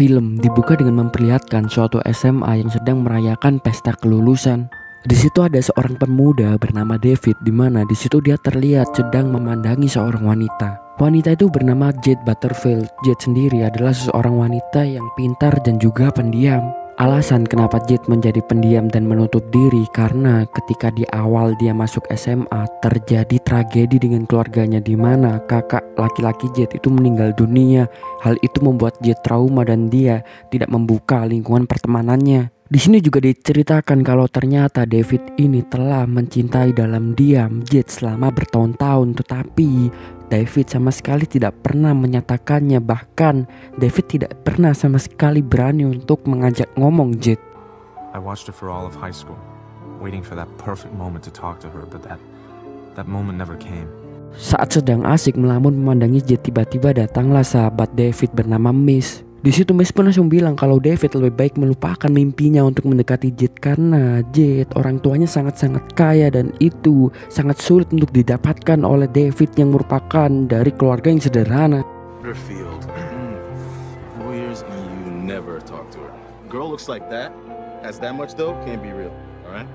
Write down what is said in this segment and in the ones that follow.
Film dibuka dengan memperlihatkan suatu SMA yang sedang merayakan pesta kelulusan. Di situ ada seorang pemuda bernama David, di mana di situ dia terlihat sedang memandangi seorang wanita. Wanita itu bernama Jade Butterfield. Jade sendiri adalah seorang wanita yang pintar dan juga pendiam. Alasan kenapa Jade menjadi pendiam dan menutup diri karena ketika di awal dia masuk SMA terjadi tragedi dengan keluarganya, di mana kakak laki-laki Jade itu meninggal dunia. Hal itu membuat Jade trauma dan dia tidak membuka lingkungan pertemanannya. Di sini juga diceritakan kalau ternyata David ini telah mencintai dalam diam Jade selama bertahun-tahun, tetapi David sama sekali tidak pernah menyatakannya. Bahkan David tidak pernah sama sekali berani untuk mengajak ngomong Jade. I watched her for all of high school, waiting for that perfect moment to talk to her, but that moment never came. Saat sedang asik melamun memandangi Jade, tiba-tiba datanglah sahabat David bernama Miss. Di situ Miss pun langsung bilang kalau David lebih baik melupakan mimpinya untuk mendekati Jade karena Jade orang tuanya sangat-sangat kaya dan itu sangat sulit untuk didapatkan oleh David yang merupakan dari keluarga yang sederhana. Butterfield, 4 years and you never talk to her. Girl looks like that, has that much though, can't be real, alright?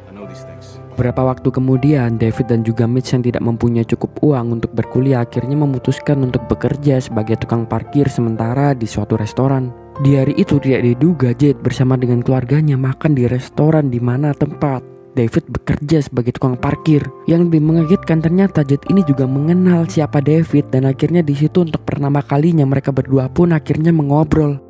I know these things. Beberapa waktu kemudian, David dan juga Mitch yang tidak mempunyai cukup uang untuk berkuliah akhirnya memutuskan untuk bekerja sebagai tukang parkir sementara di suatu restoran. Di hari itu tidak diduga Jade bersama dengan keluarganya makan di restoran di mana tempat David bekerja sebagai tukang parkir. Yang lebih mengagetkan ternyata Jade ini juga mengenal siapa David dan akhirnya di situ untuk pertama kalinya mereka berdua pun akhirnya mengobrol.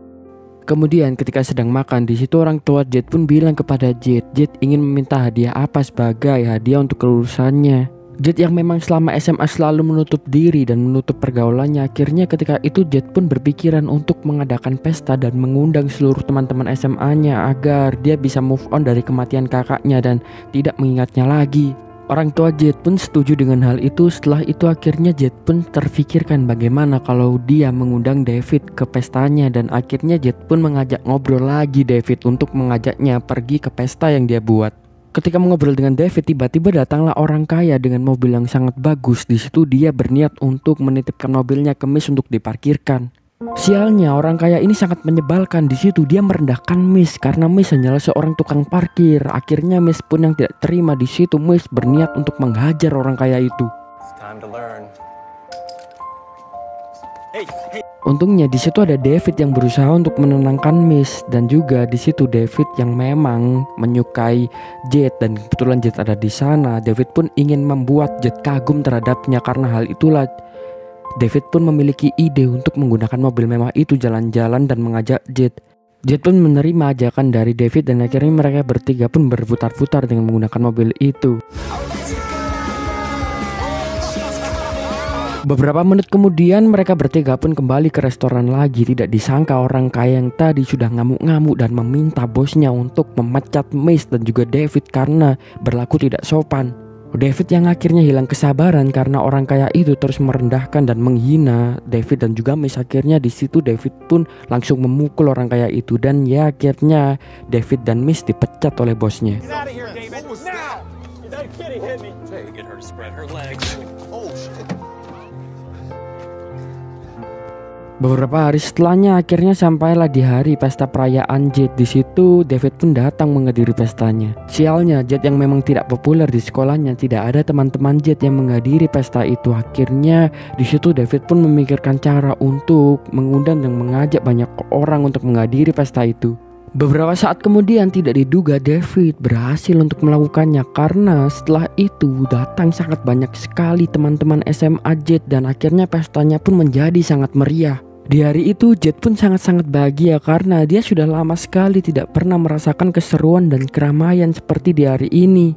Kemudian ketika sedang makan di situ orang tua Jade pun bilang kepada Jade ingin meminta hadiah apa sebagai hadiah untuk kelulusannya. Jade yang memang selama SMA selalu menutup diri dan menutup pergaulannya, akhirnya ketika itu Jade pun berpikiran untuk mengadakan pesta dan mengundang seluruh teman-teman SMA-nya agar dia bisa move on dari kematian kakaknya dan tidak mengingatnya lagi. Orang tua Jade pun setuju dengan hal itu. Setelah itu akhirnya Jade pun terfikirkan bagaimana kalau dia mengundang David ke pestanya, dan akhirnya Jade pun mengajak ngobrol lagi David untuk mengajaknya pergi ke pesta yang dia buat. Ketika mengobrol dengan David, tiba-tiba datanglah orang kaya dengan mobil yang sangat bagus. Di situ dia berniat untuk menitipkan mobilnya ke Miss untuk diparkirkan. Sialnya orang kaya ini sangat menyebalkan. Di situ dia merendahkan Miss karena Miss hanyalah seorang tukang parkir. Akhirnya Miss pun yang tidak terima. Di situ Miss berniat untuk menghajar orang kaya itu. Untungnya di situ ada David yang berusaha untuk menenangkan Miss, dan juga di situ David yang memang menyukai Jade dan kebetulan Jade ada di sana. David pun ingin membuat Jade kagum terhadapnya. Karena hal itulah David pun memiliki ide untuk menggunakan mobil mewah itu jalan-jalan dan mengajak Jade. Jade pun menerima ajakan dari David dan akhirnya mereka bertiga pun berputar-putar dengan menggunakan mobil itu. Beberapa menit kemudian mereka bertiga pun kembali ke restoran lagi. Tidak disangka orang kaya yang tadi sudah ngamuk-ngamuk dan meminta bosnya untuk memecat Miss dan juga David karena berlaku tidak sopan. David yang akhirnya hilang kesabaran karena orang kaya itu terus merendahkan dan menghina David dan juga Miss. Akhirnya di situ David pun langsung memukul orang kaya itu dan ya akhirnya David dan Miss dipecat oleh bosnya. Beberapa hari setelahnya akhirnya sampailah di hari pesta perayaan Jade. Di situ David pun datang menghadiri pestanya. Sialnya Jade yang memang tidak populer di sekolahnya, tidak ada teman-teman Jade yang menghadiri pesta itu. Akhirnya di situ David pun memikirkan cara untuk mengundang dan mengajak banyak orang untuk menghadiri pesta itu. Beberapa saat kemudian tidak diduga David berhasil untuk melakukannya karena setelah itu datang sangat banyak sekali teman-teman SMA Jade dan akhirnya pestanya pun menjadi sangat meriah. Di hari itu Jade pun sangat-sangat bahagia karena dia sudah lama sekali tidak pernah merasakan keseruan dan keramaian seperti di hari ini.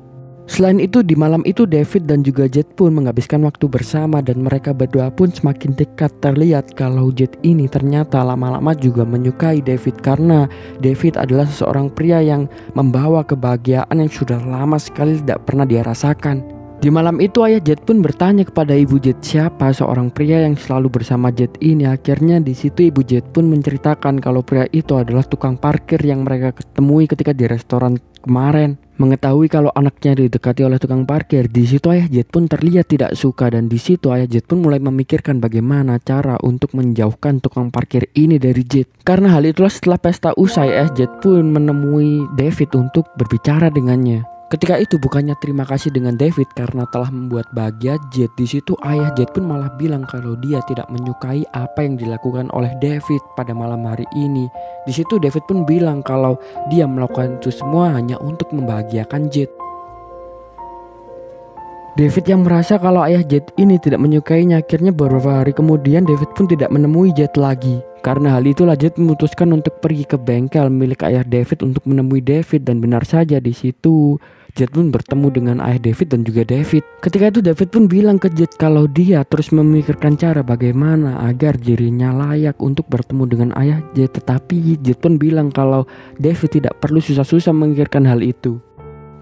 Selain itu di malam itu David dan juga Jade pun menghabiskan waktu bersama dan mereka berdua pun semakin dekat. Terlihat kalau Jade ini ternyata lama-lama juga menyukai David karena David adalah seorang pria yang membawa kebahagiaan yang sudah lama sekali tidak pernah dia rasakan. Di malam itu ayah Jet pun bertanya kepada ibu Jet siapa seorang pria yang selalu bersama Jet ini. Akhirnya di situ ibu Jet pun menceritakan kalau pria itu adalah tukang parkir yang mereka ketemui ketika di restoran kemarin. Mengetahui kalau anaknya didekati oleh tukang parkir, di situ ayah Jet pun terlihat tidak suka dan di situ ayah Jet pun mulai memikirkan bagaimana cara untuk menjauhkan tukang parkir ini dari Jet. Karena hal itulah setelah pesta usai ayah Jet pun menemui David untuk berbicara dengannya. Ketika itu bukannya terima kasih dengan David karena telah membuat bahagia Jet, di situ ayah Jet pun malah bilang kalau dia tidak menyukai apa yang dilakukan oleh David pada malam hari ini. Di situ David pun bilang kalau dia melakukan itu semua hanya untuk membahagiakan Jet. David yang merasa kalau ayah Jet ini tidak menyukainya, akhirnya beberapa hari kemudian David pun tidak menemui Jet lagi. Karena hal itulah Jet memutuskan untuk pergi ke bengkel milik ayah David untuk menemui David dan benar saja di situ Jet pun bertemu dengan ayah David dan juga David. Ketika itu David pun bilang ke Jet kalau dia terus memikirkan cara bagaimana agar dirinya layak untuk bertemu dengan ayah Jet. Tetapi Jet pun bilang kalau David tidak perlu susah-susah memikirkan hal itu.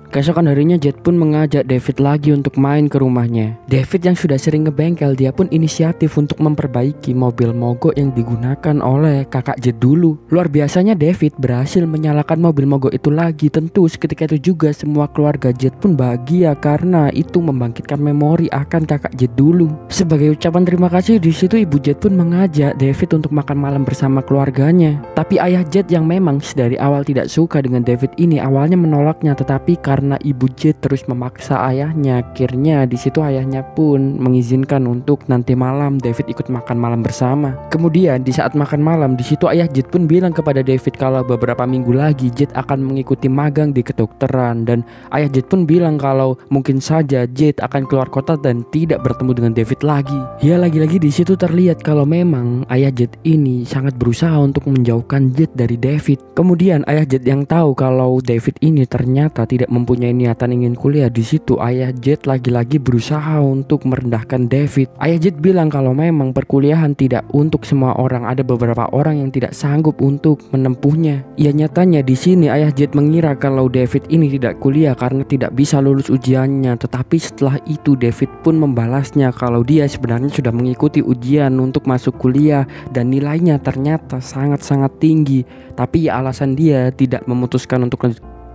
Keesokan harinya Jet pun mengajak David lagi untuk main ke rumahnya. David yang sudah sering ke bengkel, dia pun inisiatif untuk memperbaiki mobil mogok yang digunakan oleh kakak Jet dulu. Luar biasanya David berhasil menyalakan mobil mogok itu lagi. Tentu seketika itu juga semua keluarga Jet pun bahagia karena itu membangkitkan memori akan kakak Jet dulu. Sebagai ucapan terima kasih, di situ ibu Jet pun mengajak David untuk makan malam bersama keluarganya. Tapi ayah Jet yang memang dari awal tidak suka dengan David ini awalnya menolaknya, tetapi karena ibu Jet terus memaksa ayahnya, akhirnya di situ ayahnya pun mengizinkan untuk nanti malam David ikut makan malam bersama. Kemudian di saat makan malam di situ ayah Jet pun bilang kepada David kalau beberapa minggu lagi Jet akan mengikuti magang di kedokteran dan ayah Jet pun bilang kalau mungkin saja Jet akan keluar kota dan tidak bertemu dengan David lagi. Ya lagi-lagi di situ terlihat kalau memang ayah Jet ini sangat berusaha untuk menjauhkan Jet dari David. Kemudian ayah Jet yang tahu kalau David ini ternyata tidak mempunyai niatan ingin kuliah, di situ ayah Jet lagi-lagi berusaha untuk merendahkan David. Ayah Jet bilang kalau memang perkuliahan tidak untuk semua orang, ada beberapa orang yang tidak sanggup untuk menempuhnya. Ya nyatanya di sini ayah Jet mengira kalau David ini tidak kuliah karena tidak bisa lulus ujiannya, tetapi setelah itu David pun membalasnya kalau dia sebenarnya sudah mengikuti ujian untuk masuk kuliah dan nilainya ternyata sangat-sangat tinggi, tapi alasan dia tidak memutuskan untuk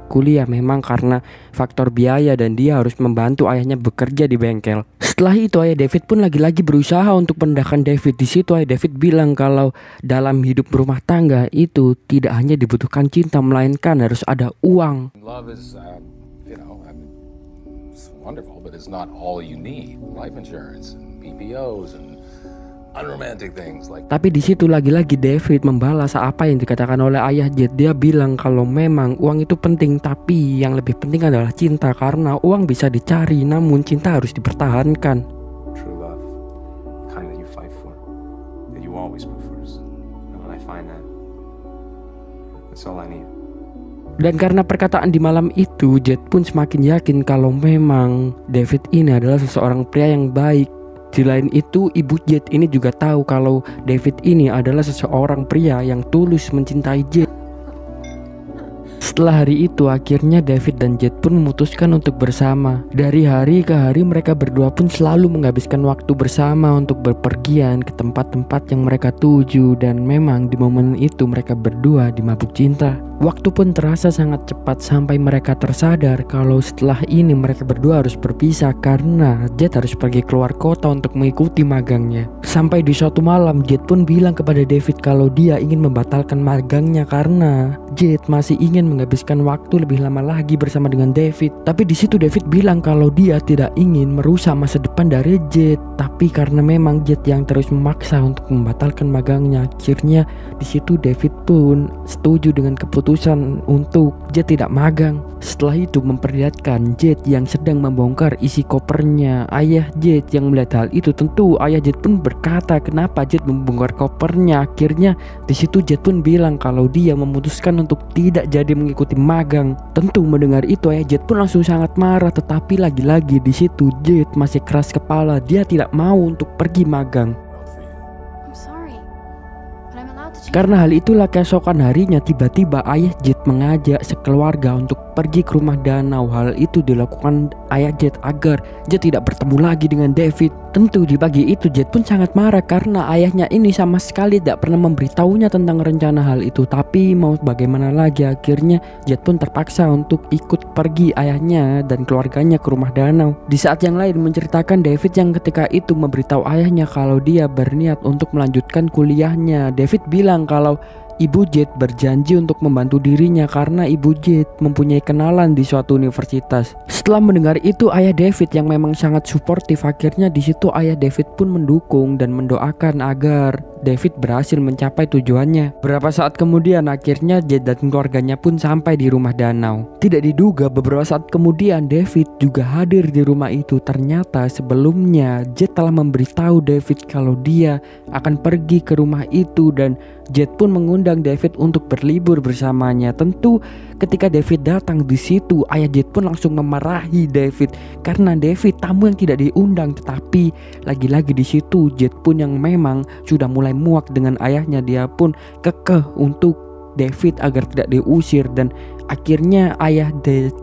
kuliah memang karena faktor biaya dan dia harus membantu ayahnya bekerja di bengkel. Setelah itu ayah David pun lagi-lagi berusaha untuk merendahkan David. Di situ ayah David bilang kalau dalam hidup berumah tangga itu tidak hanya dibutuhkan cinta melainkan harus ada uang. Love is, it's wonderful, but it's not all you need. Life insurance and PPOs and unromantic things like. Tapi di situ lagi-lagi David membalas apa yang dikatakan oleh ayah Jet. Dia bilang kalau memang uang itu penting, tapi yang lebih penting adalah cinta karena uang bisa dicari, namun cinta harus dipertahankan. True love, the kind that you fight for, that you always put first. And when I find that, that's all I need. Dan karena perkataan di malam itu, Jet pun semakin yakin kalau memang David ini adalah seseorang pria yang baik. Di lain itu, ibu Jet ini juga tahu kalau David ini adalah seseorang pria yang tulus mencintai Jet. Setelah hari itu, akhirnya David dan Jet pun memutuskan untuk bersama. Dari hari ke hari mereka berdua pun selalu menghabiskan waktu bersama untuk berpergian ke tempat-tempat yang mereka tuju. Dan memang di momen itu mereka berdua dimabuk cinta. Waktu pun terasa sangat cepat sampai mereka tersadar kalau setelah ini mereka berdua harus berpisah karena Jet harus pergi keluar kota untuk mengikuti magangnya. Sampai di suatu malam Jet pun bilang kepada David kalau dia ingin membatalkan magangnya karena Jet masih ingin menghabiskan waktu lebih lama lagi bersama dengan David. Tapi di situ David bilang kalau dia tidak ingin merusak masa depan dari Jet, tapi karena memang Jet yang terus memaksa untuk membatalkan magangnya, akhirnya di situ David pun setuju dengan keputusan untuk Jet tidak magang. Setelah itu memperlihatkan Jet yang sedang membongkar isi kopernya. Ayah Jet yang melihat hal itu, tentu ayah Jet pun berkata kenapa Jet membongkar kopernya. Akhirnya di situ Jet pun bilang kalau dia memutuskan untuk tidak jadi mengikuti magang. Tentu mendengar itu ayah Jet pun langsung sangat marah, tetapi lagi-lagi di situ Jet masih keras kepala. Dia tidak mau untuk pergi magang. Karena hal itulah keesokan harinya tiba-tiba ayah Jet mengajak sekeluarga untuk pergi ke rumah danau. Hal itu dilakukan ayah Jet agar Jet tidak bertemu lagi dengan David. Tentu di pagi itu Jet pun sangat marah karena ayahnya ini sama sekali tidak pernah memberitahunya tentang rencana hal itu. Tapi mau bagaimana lagi, akhirnya Jet pun terpaksa untuk ikut pergi ayahnya dan keluarganya ke rumah danau. Di saat yang lain menceritakan David yang ketika itu memberitahu ayahnya kalau dia berniat untuk melanjutkan kuliahnya. David bilang kalau Ibu Jet berjanji untuk membantu dirinya karena Ibu Jet mempunyai kenalan di suatu universitas. Setelah mendengar itu, ayah David yang memang sangat suportif, akhirnya di situ ayah David pun mendukung dan mendoakan agar David berhasil mencapai tujuannya. Beberapa saat kemudian akhirnya Jet dan keluarganya pun sampai di rumah danau. Tidak diduga beberapa saat kemudian David juga hadir di rumah itu. Ternyata sebelumnya Jet telah memberitahu David kalau dia akan pergi ke rumah itu dan Jet pun mengundang David untuk berlibur bersamanya. Tentu ketika David datang di situ, ayah Jet pun langsung memarahi David karena David tamu yang tidak diundang. Tetapi lagi-lagi di situ Jet pun yang memang sudah mulai muak dengan ayahnya, dia pun kekeh untuk David agar tidak diusir dan akhirnya ayah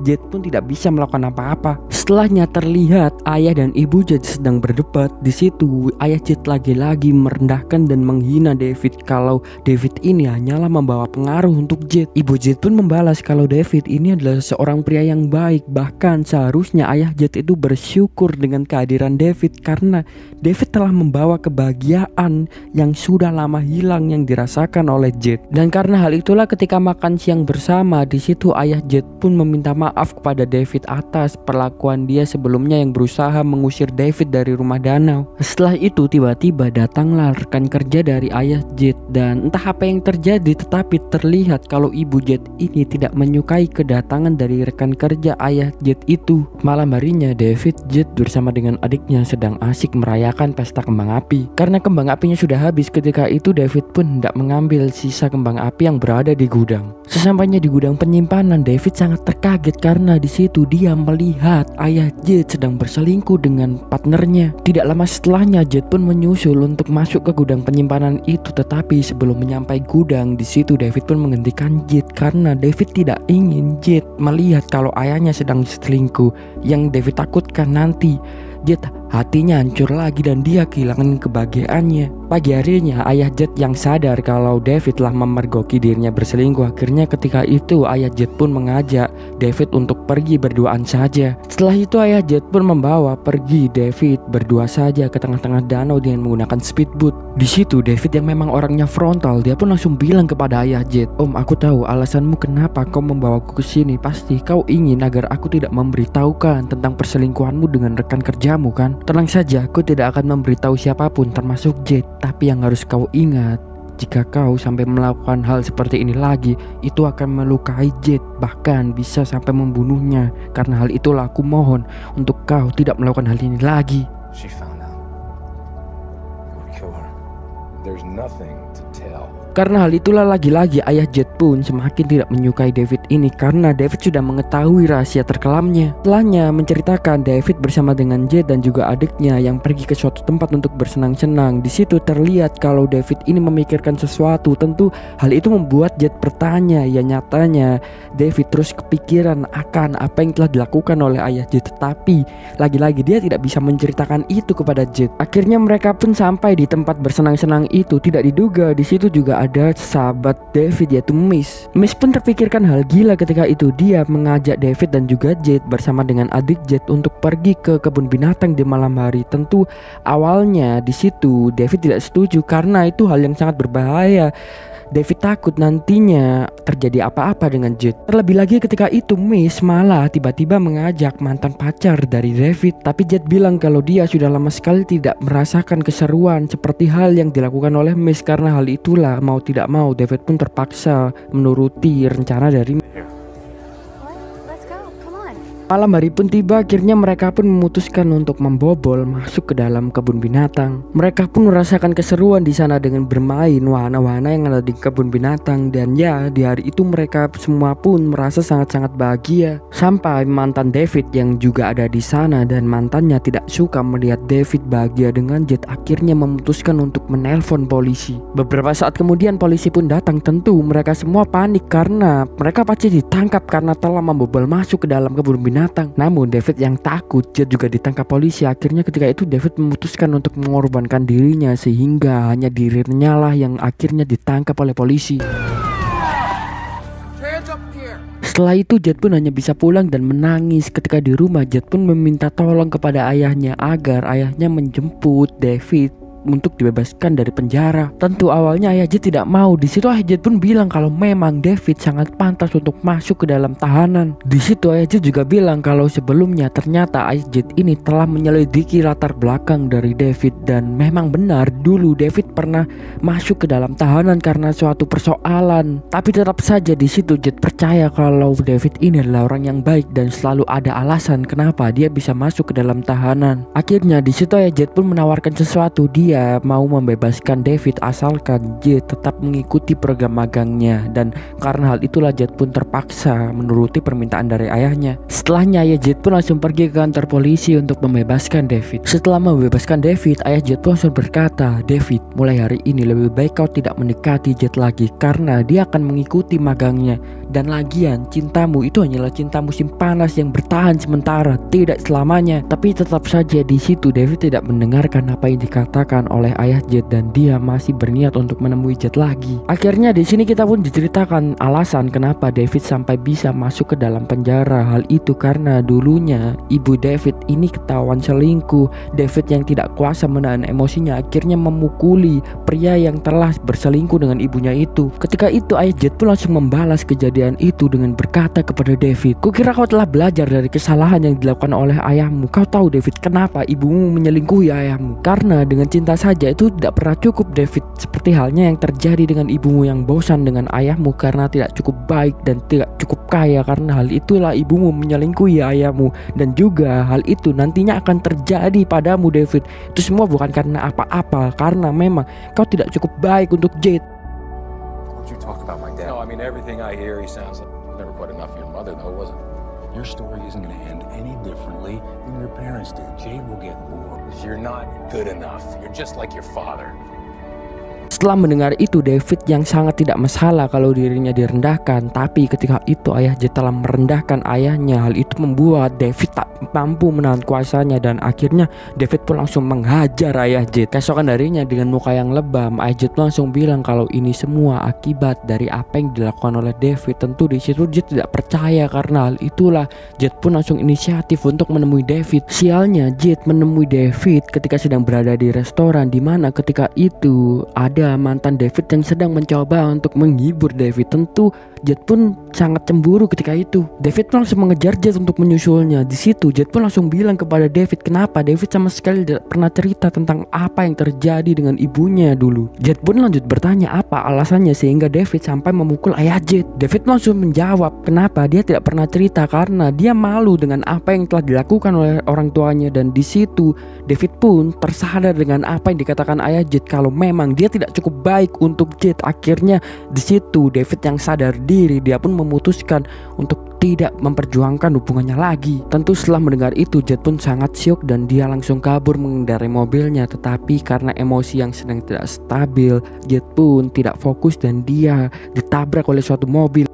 Jet pun tidak bisa melakukan apa-apa. Setelahnya terlihat ayah dan ibu Jet sedang berdebat. Di situ ayah Jet lagi-lagi merendahkan dan menghina David kalau David ini hanyalah membawa pengaruh untuk Jet. Ibu Jet pun membalas kalau David ini adalah seorang pria yang baik. Bahkan seharusnya ayah Jet itu bersyukur dengan kehadiran David karena David telah membawa kebahagiaan yang sudah lama hilang yang dirasakan oleh Jet. Dan karena hal itulah ketika makan siang bersama di situ ayah Jet pun meminta maaf kepada David atas perlakuan dia sebelumnya yang berusaha mengusir David dari rumah danau. Setelah itu tiba-tiba datanglah rekan kerja dari ayah Jet dan entah apa yang terjadi tetapi terlihat kalau ibu Jet ini tidak menyukai kedatangan dari rekan kerja ayah Jet itu. Malam harinya David Jet bersama dengan adiknya sedang asik merayakan pesta kembang api. Karena kembang apinya sudah habis ketika itu David pun hendak mengambil sisa kembang api yang berada di gudang. Sesampainya di gudang penyimpanan, David sangat terkaget karena di situ dia melihat ayah Jet sedang berselingkuh dengan partnernya. Tidak lama setelahnya Jet pun menyusul untuk masuk ke gudang penyimpanan itu, tetapi sebelum menyampai gudang di situ David pun menghentikan Jet karena David tidak ingin Jet melihat kalau ayahnya sedang selingkuh. Yang David takutkan nanti Jet hatinya hancur lagi dan dia kehilangan kebahagiaannya. Pagi harinya ayah Jet yang sadar kalau David telah memergoki dirinya berselingkuh. Akhirnya ketika itu ayah Jet pun mengajak David untuk pergi berduaan saja. Setelah itu ayah Jet pun membawa pergi David berdua saja ke tengah-tengah danau dengan menggunakan speedboat. Di situ David yang memang orangnya frontal, dia pun langsung bilang kepada ayah Jet, "Om, aku tahu alasanmu kenapa kau membawaku ke sini. Pasti kau ingin agar aku tidak memberitahukan tentang perselingkuhanmu dengan rekan kerjamu kan? Tenang saja, aku tidak akan memberitahu siapapun termasuk Jet. Tapi yang harus kau ingat, jika kau sampai melakukan hal seperti ini lagi, itu akan melukai Jet, bahkan bisa sampai membunuhnya. Karena hal itulah aku mohon untuk kau tidak melakukan hal ini lagi." She found out. It would kill her. There's nothing to tell. Karena hal itulah lagi-lagi ayah Jet pun semakin tidak menyukai David ini karena David sudah mengetahui rahasia terkelamnya. Setelahnya menceritakan David bersama dengan Jet dan juga adiknya yang pergi ke suatu tempat untuk bersenang-senang. Di situ terlihat kalau David ini memikirkan sesuatu. Tentu hal itu membuat Jet bertanya. Ya nyatanya David terus kepikiran akan apa yang telah dilakukan oleh ayah Jet, tetapi lagi-lagi dia tidak bisa menceritakan itu kepada Jet. Akhirnya mereka pun sampai di tempat bersenang-senang itu. Tidak diduga di situ juga ada sahabat David yaitu Miss. Miss pun terpikirkan hal gila ketika itu. Dia mengajak David dan juga Jet bersama dengan adik Jet untuk pergi ke kebun binatang di malam hari. Tentu awalnya di situ David tidak setuju karena itu hal yang sangat berbahaya. David takut nantinya terjadi apa-apa dengan Jet. Terlebih lagi ketika itu Miss malah tiba-tiba mengajak mantan pacar dari David. Tapi Jet bilang kalau dia sudah lama sekali tidak merasakan keseruan seperti hal yang dilakukan oleh Miss. Karena hal itulah mau tidak mau David pun terpaksa menuruti rencana dari Miss. What? Let's go. Come on. Malam hari pun tiba, akhirnya mereka pun memutuskan untuk membobol masuk ke dalam kebun binatang. Mereka pun merasakan keseruan di sana dengan bermain wahana-wahana yang ada di kebun binatang. Dan ya, di hari itu mereka semua pun merasa sangat-sangat bahagia. Sampai mantan David yang juga ada di sana dan mantannya tidak suka melihat David bahagia dengan Jet, akhirnya memutuskan untuk menelpon polisi. Beberapa saat kemudian polisi pun datang. Tentu mereka semua panik karena mereka pasti ditangkap karena telah membobol masuk ke dalam kebun binatang. Namun David yang takut Jet juga ditangkap polisi. Akhirnya ketika itu David memutuskan untuk mengorbankan dirinya sehingga hanya dirinya lah yang akhirnya ditangkap oleh polisi. Setelah itu Jet pun hanya bisa pulang dan menangis. Ketika di rumah Jet pun meminta tolong kepada ayahnya agar ayahnya menjemput David untuk dibebaskan dari penjara. Tentu awalnya ayah Jet tidak mau. Di situ ayah Jet pun bilang kalau memang David sangat pantas untuk masuk ke dalam tahanan. Di situ ayah Jet juga bilang kalau sebelumnya ternyata ayah Jet ini telah menyelidiki latar belakang dari David dan memang benar dulu David pernah masuk ke dalam tahanan karena suatu persoalan. Tapi tetap saja di situ Jet percaya kalau David ini adalah orang yang baik dan selalu ada alasan kenapa dia bisa masuk ke dalam tahanan. Akhirnya di situ ayah Jet pun menawarkan sesuatu. Dia mau membebaskan David asalkan Jet tetap mengikuti program magangnya, dan karena hal itulah Jet pun terpaksa menuruti permintaan dari ayahnya. Setelahnya ayah Jet pun langsung pergi ke kantor polisi untuk membebaskan David. Setelah membebaskan David, ayah Jet pun langsung berkata, "David, mulai hari ini lebih baik kau tidak mendekati Jet lagi karena dia akan mengikuti magangnya. Dan lagian cintamu itu hanyalah cinta musim panas yang bertahan sementara, tidak selamanya." Tapi tetap saja di situ David tidak mendengarkan apa yang dikatakan oleh ayah Jet dan dia masih berniat untuk menemui Jet lagi. Akhirnya di sini kita pun diceritakan alasan kenapa David sampai bisa masuk ke dalam penjara. Hal itu karena dulunya ibu David ini ketahuan selingkuh. David yang tidak kuasa menahan emosinya akhirnya memukuli pria yang telah berselingkuh dengan ibunya itu. Ketika itu ayah Jet pun langsung membalas kejadian itu dengan berkata kepada David, "Kukira kau telah belajar dari kesalahan yang dilakukan oleh ayahmu. Kau tahu David kenapa ibumu menyelingkuhi ayahmu? Karena dengan cinta saja itu tidak pernah cukup David, seperti halnya yang terjadi dengan ibumu yang bosan dengan ayahmu karena tidak cukup baik dan tidak cukup kaya. Karena hal itulah ibumu menyelingkuhi ayahmu, dan juga hal itu nantinya akan terjadi padamu David. Itu semua bukan karena apa-apa, karena memang kau tidak cukup baik untuk Jet." Don't you talk about my dad? No, I mean, everything I hear, he sounds like never quite enough for your mother, though, was it? Your story isn't going to end any differently than your parents did. Jade will get more. You're not good enough. You're just like your father. Setelah mendengar itu, David yang sangat tidak masalah kalau dirinya direndahkan. Tapi ketika itu ayah Jet telah merendahkan ayahnya. Hal itu membuat David tak mampu menahan kuasanya dan akhirnya David pun langsung menghajar ayah Jet. Keesokan harinya dengan muka yang lebam, ayah Jet pun langsung bilang kalau ini semua akibat dari apa yang dilakukan oleh David. Tentu di situ Jet tidak percaya karena hal itulah Jet pun langsung inisiatif untuk menemui David. Sialnya Jet menemui David ketika sedang berada di restoran, di mana ketika itu ada mantan David yang sedang mencoba untuk menghibur David. Tentu Jet pun sangat cemburu ketika itu. David pun langsung mengejar Jet untuk menyusulnya. Di situ Jet pun langsung bilang kepada David kenapa David sama sekali tidak pernah cerita tentang apa yang terjadi dengan ibunya dulu. Jet pun lanjut bertanya apa alasannya sehingga David sampai memukul ayah Jet. David langsung menjawab kenapa dia tidak pernah cerita karena dia malu dengan apa yang telah dilakukan oleh orang tuanya. Dan di situ David pun tersadar dengan apa yang dikatakan ayah Jet kalau memang dia tidak cukup baik untuk Jet. Akhirnya di situ David yang sadar diri, dia pun memutuskan untuk tidak memperjuangkan hubungannya lagi. Tentu setelah mendengar itu Jet pun sangat syok dan dia langsung kabur mengendarai mobilnya. Tetapi karena emosi yang sedang tidak stabil, Jet pun tidak fokus dan dia ditabrak oleh suatu mobil.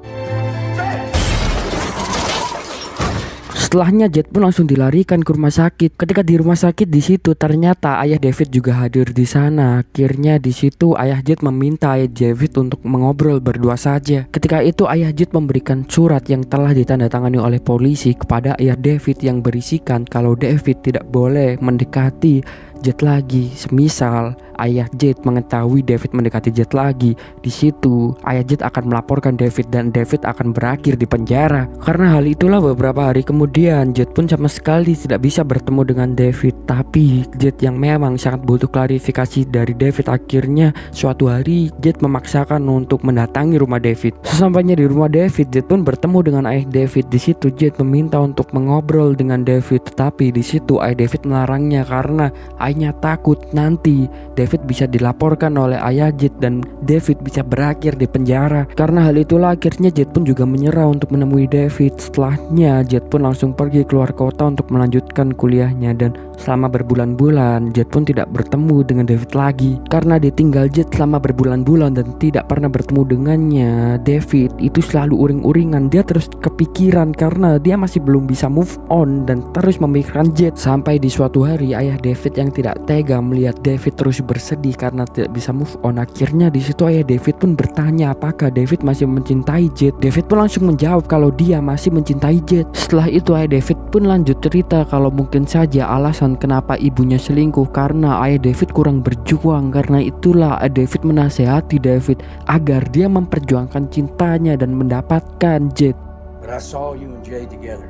Setelahnya Jet pun langsung dilarikan ke rumah sakit. Ketika di rumah sakit di situ ternyata ayah David juga hadir di sana. Akhirnya di situ ayah Jet meminta ayah David untuk mengobrol berdua saja. Ketika itu ayah Jet memberikan surat yang telah ditandatangani oleh polisi kepada ayah David yang berisikan kalau David tidak boleh mendekati Jet lagi. Semisal ayah Jet mengetahui David mendekati Jet lagi, di situ ayah Jet akan melaporkan David dan David akan berakhir di penjara. Karena hal itulah beberapa hari kemudian Jet pun sama sekali tidak bisa bertemu dengan David. Tapi Jet yang memang sangat butuh klarifikasi dari David, akhirnya suatu hari Jet memaksakan untuk mendatangi rumah David. Sesampainya di rumah David, Jet pun bertemu dengan ayah David. Di situ Jet meminta untuk mengobrol dengan David, tetapi di situ ayah David melarangnya karena ayahnya takut nanti David bisa dilaporkan oleh ayah Jet dan David bisa berakhir di penjara. Karena hal itulah akhirnya Jet pun juga menyerah untuk menemui David. Setelahnya Jet pun langsung pergi keluar kota untuk melanjutkan kuliahnya, dan selama berbulan-bulan Jet pun tidak bertemu dengan David lagi. Karena ditinggal Jet selama berbulan-bulan dan tidak pernah bertemu dengannya, David itu selalu uring-uringan. Dia terus kepikiran karena dia masih belum bisa move on dan terus memikirkan Jet. Sampai di suatu hari ayah David yang tidak tega melihat David terus bersedih karena tidak bisa move on. Akhirnya di situ ayah David pun bertanya apakah David masih mencintai Jet. David pun langsung menjawab kalau dia masih mencintai Jet. Setelah itu ayah David pun lanjut cerita kalau mungkin saja alasan kenapa ibunya selingkuh karena ayah David kurang berjuang. Karena itulah ayah David menasehati David agar dia memperjuangkan cintanya dan mendapatkan Jet. But I saw you and Jay together.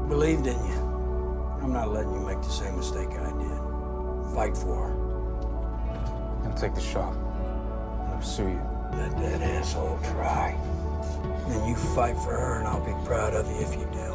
Believed in you. I'm not letting you make the same mistake I did. Fight for her. I'll take the shot. I'll sue you. Let that asshole try. Then you fight for her and I'll be proud of you if you do.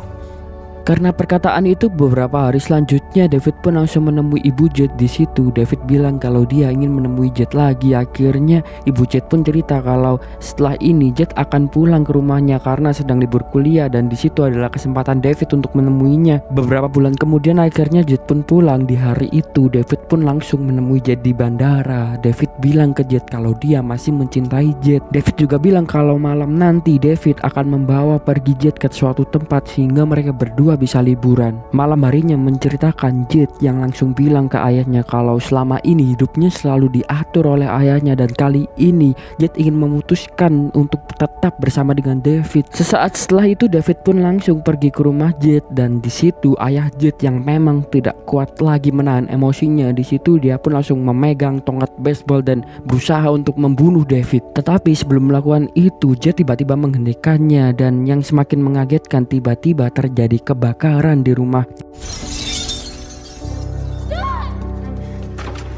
Karena perkataan itu, beberapa hari selanjutnya David pun langsung menemui ibu Jet. Di situ David bilang kalau dia ingin menemui Jet lagi. Akhirnya ibu Jet pun cerita kalau setelah ini Jet akan pulang ke rumahnya karena sedang libur kuliah, dan di situ adalah kesempatan David untuk menemuinya. Beberapa bulan kemudian akhirnya Jet pun pulang. Di hari itu David pun langsung menemui Jet di bandara. David bilang ke Jet kalau dia masih mencintai Jet. David juga bilang kalau malam nanti David akan membawa pergi Jet ke suatu tempat sehingga mereka berdua bisa liburan. Malam harinya menceritakan Jet yang langsung bilang ke ayahnya kalau selama ini hidupnya selalu diatur oleh ayahnya dan kali ini Jet ingin memutuskan untuk tetap bersama dengan David. Sesaat setelah itu David pun langsung pergi ke rumah Jet, dan di situ ayah Jet yang memang tidak kuat lagi menahan emosinya. Di situ dia pun langsung memegang tongkat baseball dan berusaha untuk membunuh David. Tetapi sebelum melakukan itu Jet tiba-tiba menghentikannya, dan yang semakin mengagetkan tiba-tiba terjadi kebakaran di rumah.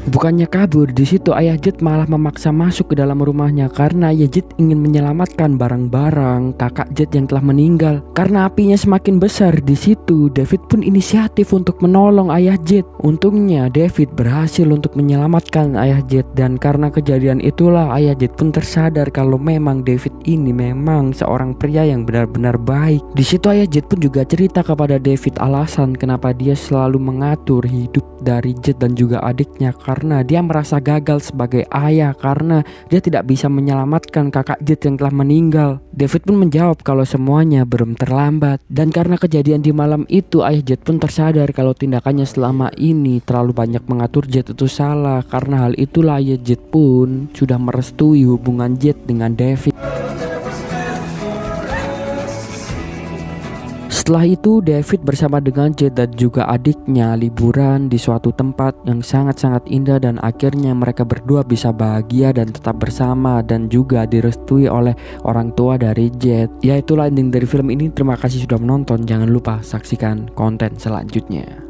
Bukannya kabur, di situ ayah Jet malah memaksa masuk ke dalam rumahnya karena ayah Jet ingin menyelamatkan barang-barang kakak Jet yang telah meninggal. Karena apinya semakin besar, di situ David pun inisiatif untuk menolong ayah Jet. Untungnya David berhasil untuk menyelamatkan ayah Jet, dan karena kejadian itulah ayah Jet pun tersadar kalau memang David ini memang seorang pria yang benar-benar baik. Di situ ayah Jet pun juga cerita kepada David alasan kenapa dia selalu mengatur hidup dari Jet dan juga adiknya, karena dia merasa gagal sebagai ayah karena dia tidak bisa menyelamatkan kakak Jet yang telah meninggal. David pun menjawab kalau semuanya belum terlambat, dan karena kejadian di malam itu ayah Jet pun tersadar kalau tindakannya selama ini terlalu banyak mengatur Jet itu salah. Karena hal itulah ayah Jet pun sudah merestui hubungan Jet dengan David. Setelah itu David bersama dengan Jet dan juga adiknya liburan di suatu tempat yang sangat-sangat indah, dan akhirnya mereka berdua bisa bahagia dan tetap bersama dan juga direstui oleh orang tua dari Jet. Ya, itulah ending dari film ini. Terima kasih sudah menonton. Jangan lupa saksikan konten selanjutnya.